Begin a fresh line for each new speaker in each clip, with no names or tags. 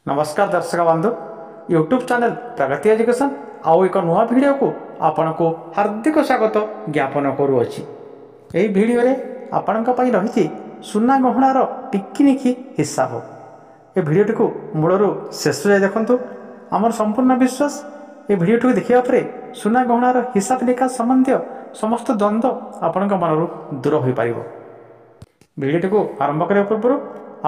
नमस्कार दर्शक बंधु यूट्यूब चैनल प्रगति एजुकेशन आउ एक नुआ वीडियो को आपण को हार्दिक स्वागत ज्ञापन करुअछि। एही वीडियो रे आपणक पई रहिछि सुना गहणार टिकिनिखि हिसाब। ए वीडियोटी को मूलरू शेष जाए देखंतु। आमर संपूर्ण विश्वास ए वीडियोटी को देखिया परे सुना गहणार हिसाब निकास संबंधी समस्त द्वंद्व आपणक मनरू दूर होई परिबो। वीडियोटी को आरंभ करने पूर्व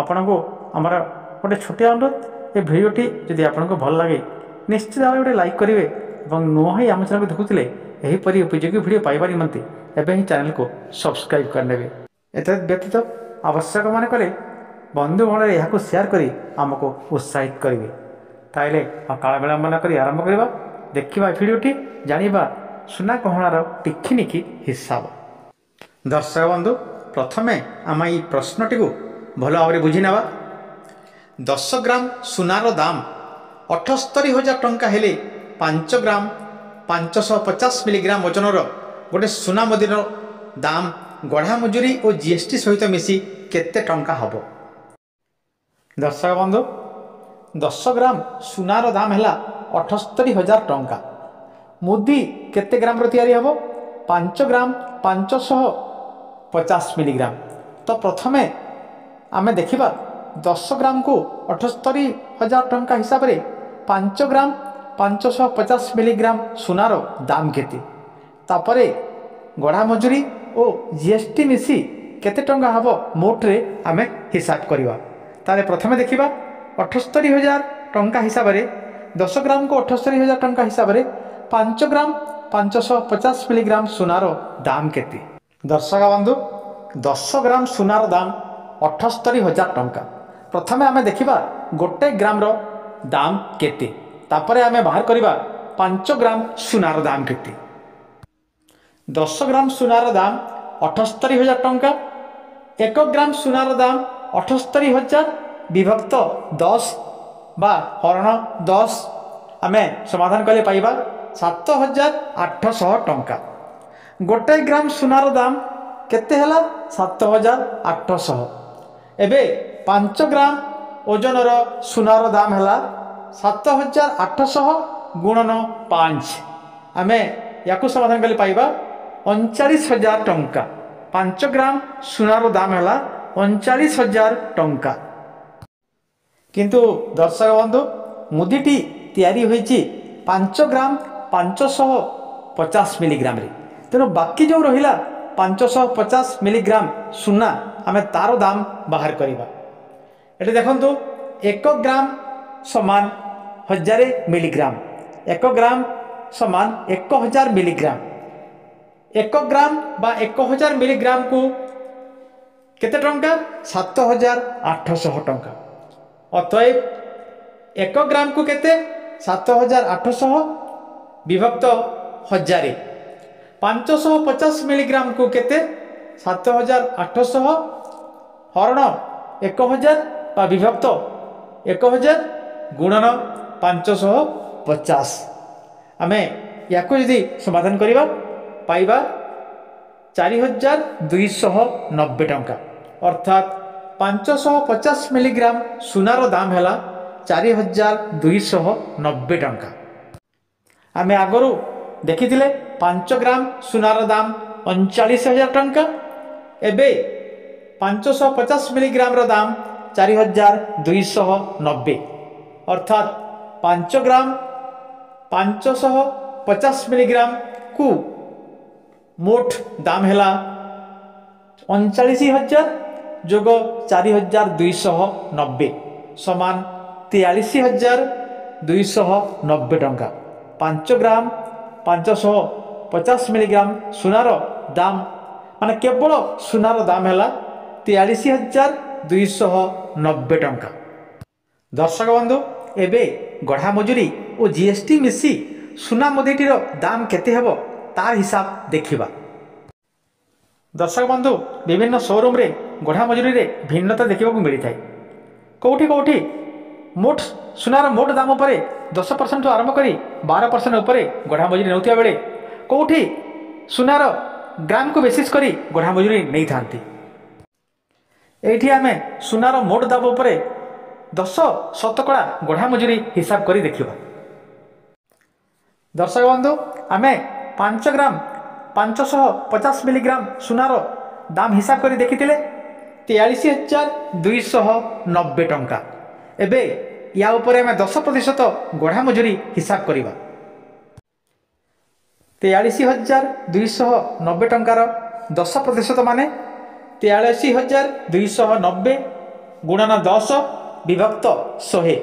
आपन को आमर गोटे छोटिया अनुरोध, ये भिडियोटी जदि आपको भल लगे निश्चित भाव गोटे लाइक करेंगे और नुआ ही आम चैनल को देखुले यहीपरि उपयोगी भिडियो पाइबार निमंते एवं ही चैनल को सब्सक्राइब करने। एत व्यतीत आवश्यक मन कले बंधु महल यहाँ सेयार कर आमको उत्साहित करेंगे। ताइले काल विलंब न कर आरंभ करवा देखा भिडियोटी जानिबा सुना गहणार टिखिनिखि हिसाब। दर्शक बंधु प्रथमे आम ये प्रश्नटी को भल भाव बुझी नेबा। 10 ग्राम सुनार दाम 78,000 टंका हेले 5 ग्राम 550 मिलीग्राम ओजनर गोटे सुना मुदीर दाम गढ़ा मजूरी और जीएसटी सहित मिसी केते टंका हबो। दर्शक बंधु 10 ग्राम सुनार दाम है 78,000 टंका। मुदी केते ग्राम रो तैयारी हबो? 5 ग्राम 550 मिलीग्राम। तो प्रथमे आमे देखिबा 10 ग्राम को 78,000 टंका हिसाब रे 5 ग्राम 550 मिलीग्राम सुनार दाम केते, तापरे गढ़ा मजूरी और जीएसटी मिसी केते टंका हबो मोट रे आमे हिसाब करिवा। तारे प्रथमे देखिबा 78,000 टंका हिसाब रे 10 ग्राम को 78,000 टंका हिसाब रे 5 ग्राम 550 मिलीग्राम सुनार दाम केते। दर्शक बंधु 10 ग्राम सुनार दाम 78,000 टंका। प्रथमे आमे देखिबा गोटे ग्राम रो दाम केते, तापरे आमे बाहर करिबा 5 ग्राम सुनार दाम केते। 10 ग्राम सुनार दाम 78,000 टंका। 1 ग्राम सुनार दाम 78,000 विभक्त 10 बा हरण 10 आमे समाधान कले पाइबा 7,800 टंका। गोटे ग्राम सुनार दाम केते हला 7,800। एबे 5 ग्राम ओजनर सुनार दाम है 7,800 गुणन 5 आमे याकु समाधान कले पाइबा 39,000 टंका। 5 ग्राम सुनार दाम है 39,000 टंका। किंतु दर्शक बंधु मुदीटी तैयारी होईची 5 ग्राम 550 मिलीग्राम रे, तेणु बाकी जो रहिला 550 मिलीग्राम सुना आमे तार दाम बाहर करिबा। एटे देखंतु 1 ग्राम समान 1000 मिलीग्राम, 1 ग्राम समान 1000 मिलीग्राम। 1 ग्राम बा 1000 मिलीग्राम को केते टंका? 7,800 टंका। अतएव 1 ग्राम को केते 7,800 विभक्त 1000। 550 मिलीग्राम को केते 7,800 हरण 1000 बा विभक्त 1000 गुणन 550। आमे याको यदि समाधान करिबा पाइबा 4,290 टंका। अर्थात 550 मिलीग्राम सुनार दाम है 4,290 टंका। आमे आगरू देखिथिले 5 ग्राम सुनार दाम 39,000 टंका। एबे 550 मिलीग्राम रो दाम 4,290। अर्थात 5 ग्राम 550 मिलीग्राम को मोट दाम है 39,000 जोग 4,290 समान 43,290 टंका। 5 ग्राम 550 मिलीग्राम सुनार दाम माने केवल सुनार दाम है 43,290 टंका। दर्शक बंधु एबे गढ़ा मजूरी और जीएसटी मिसी सुना मुदीटीर दाम केते हेबो तार हिसाब देखिबा। दर्शक बंधु विभिन्न शोरूम रे गढ़ा मजूरी रे भिन्नता देखा मिलता है। कौटी कौटी मोट सुनार मोट दाम उपरे 10% आरंभ करी 12% उपरे गढ़ा मजूरी नौथिया बेले कौटी सुनार ग्राम को बेसिस करी गढ़ा मजूरी नहीं थांती। एठी आमे सुनार मोट दाम उपरे 10 ଶତକଡ଼ା ଗଢ଼ା ମଜୁରୀ ହିସାବ କରି ଦେଖିବା। ଦର୍ଶକ ବନ୍ଧୁ, ଆମେ 5 ଗ୍ରାମ 550 ମିଲିଗ୍ରାମ ସୁନାର ଦାମ ହିସାବ କରି ଦେଖିଥିଲେ 43,290 ଟଙ୍କା। ଏବେ ୟା ଉପରେ ଆମେ 10% ଗଢ଼ା ମଜୁରୀ ହିସାବ କରିବା। 43,290 ଟଙ୍କାର 10% ମାନେ 43,290 ଗୁଣନ 10 ବିଭକ୍ତ 100।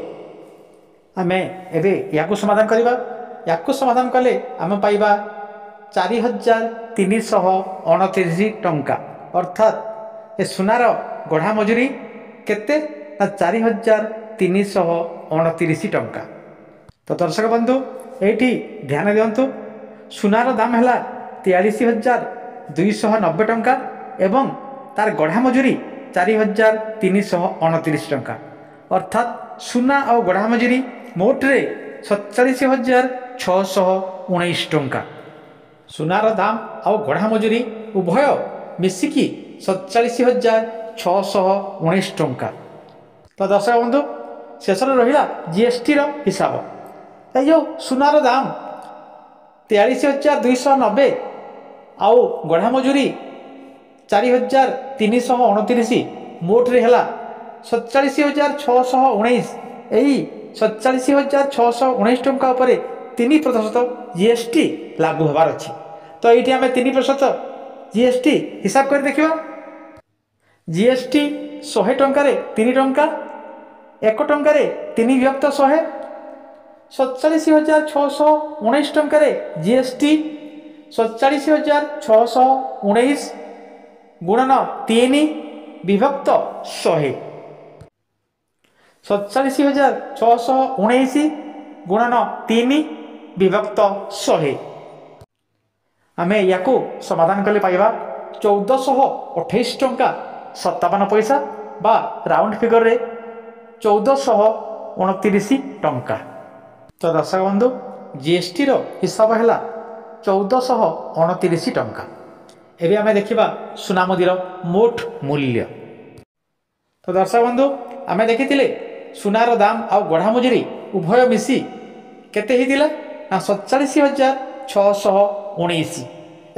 ଆମେ ଏବେ ୟାକୁ ସମାଧାନ କରିବା। ୟାକୁ ସମାଧାନ କଲେ ଆମେ ପାଇବା 4,329 ଟଙ୍କା। ଅର୍ଥାତ୍ ଏ ସୁନାର ଗଢ଼ା ମଜୁରୀ କେତେ ନା 4,329 ଟଙ୍କା। ତ ଦର୍ଶକ ବନ୍ଧୁ, ଏଇଠି ଧ୍ୟାନ ଦିଅନ୍ତୁ, ସୁନାର ଦାମ ହେଲା 43,290 ଟଙ୍କା ଏବଂ ତାର ଗଢ଼ା ମଜୁରୀ 4,329 ଟଙ୍କା। ଅର୍ଥାତ୍ ସୁନା ଆଉ ଗଢ଼ା ମଜୁରୀ ମୋଟରେ 47,619 ଟଙ୍କା। ସୁନାର ଦାମ ଆଉ ଗଢ଼ା ମଜୁରୀ ଉଭୟ ମିଶିକି 47,619 ଟଙ୍କା। ତ ଦର୍ଶକ ବନ୍ଧୁ, ଶେଷରେ ରହିଲା ଜିଏସ୍ଟିର ହିସାବ। এই ଯେଉଁ ସୁନାର ଦାମ 43,290 ଆଉ ଗଢ଼ା ମଜୁରୀ 4,329 ମୋଟରେ ହେଲା 47,619। ଏହି 47,619 ଟଙ୍କା ଉପରେ 3% ଜିଏସ୍ଟି ଲାଗୁ ହେବାର ଅଛି। ତ ଏଇଠି ଆମେ 3% ଜିଏସ୍ଟି ହିସାବ କରି ଦେଖିବା। ଜିଏସ୍ଟି 100 ଟଙ୍କାରେ 3 ଟଙ୍କା, 1 ଟଙ୍କାରେ 3 ବିଭକ୍ତ 100, 47,619 ଟଙ୍କାରେ ଜିଏସ୍ଟି 47,619 ଗୁଣନ 3 ବିଭକ୍ତ 100, 47,619 ଗୁଣନ 3 ବିଭକ୍ତ 100। ଆମେ ୟାକୁ ସମାଧାନ କଲେ ପାଇବା 1,428 ଟଙ୍କା 57 ପଇସା ବା ରାଉଣ୍ଡ ଫିଗରରେ 1,429 ଟଙ୍କା। ତ ଦର୍ଶକ ବନ୍ଧୁ, ଜିଏସ୍ଟିର ହିସାବ ହେଲା 1,429 ଟଙ୍କା। ଏବେ ଆମେ ଦେଖିବା ସୁନା ମୁଦିର ମୋଟ ମୂଲ୍ୟ। ତ ଦର୍ଶକ ବନ୍ଧୁ, ଆମେ ଦେଖିଥିଲେ ସୁନାର ଦାମ ଆଉ ଗଢ଼ା ମଜୁରୀ ଉଭୟ ମିଶି କେତେ ହେଇଥିଲା ନା 47,619।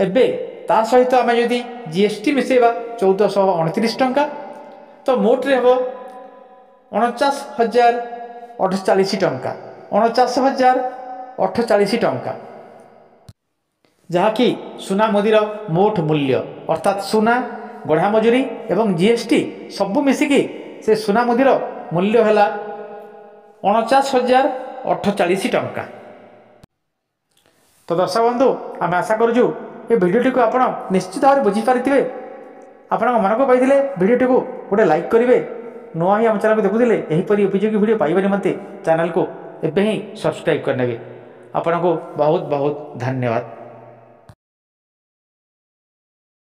ଏବେ ତା ସହିତ ଆମେ ଯଦି ଜିଏସ୍ଟି ମିଶାଇବା 1,429 ଟଙ୍କା, ତ ମୋଟରେ ହେବ 49,048 ଟଙ୍କା, 49,048 ଟଙ୍କା, ଯାହାକି ସୁନା ମୁଦିର ମୋଟ ମୂଲ୍ୟ। ଅର୍ଥାତ୍ ସୁନା, ଗଢ଼ା ମଜୁରୀ ଏବଂ ଜିଏସ୍ଟି ସବୁ ମିଶିକି ସେ ସୁନା ମୁଦିର ମୂଲ୍ୟ ହେଲା 49,048 ଟଙ୍କା। ତ ଦର୍ଶକ ବନ୍ଧୁ, ଆମେ ଆଶା କରୁଛୁ ଏ ଭିଡ଼ିଓଟିକୁ ଆପଣ ନିଶ୍ଚିତ ଭାବରେ ବୁଝିପାରିଥିବେ। ଆପଣଙ୍କ ମନକୁ ପାଇଥିଲେ ଭିଡ଼ିଓଟିକୁ ଗୋଟେ ଲାଇକ୍ କରିବେ। ନୂଆ ହିଁ ଆମ ଚ୍ୟାନେଲକୁ ଦେଖୁଥିଲେ ଏହିପରି ଉପଯୋଗୀ ଭିଡ଼ିଓ ପାଇବା ନିମନ୍ତେ ଚ୍ୟାନେଲକୁ ଏବେ ହିଁ ସବସ୍କ୍ରାଇବ୍ କରିନେବେ। ଆପଣଙ୍କୁ ବହୁତ ବହୁତ ଧନ୍ୟବାଦ।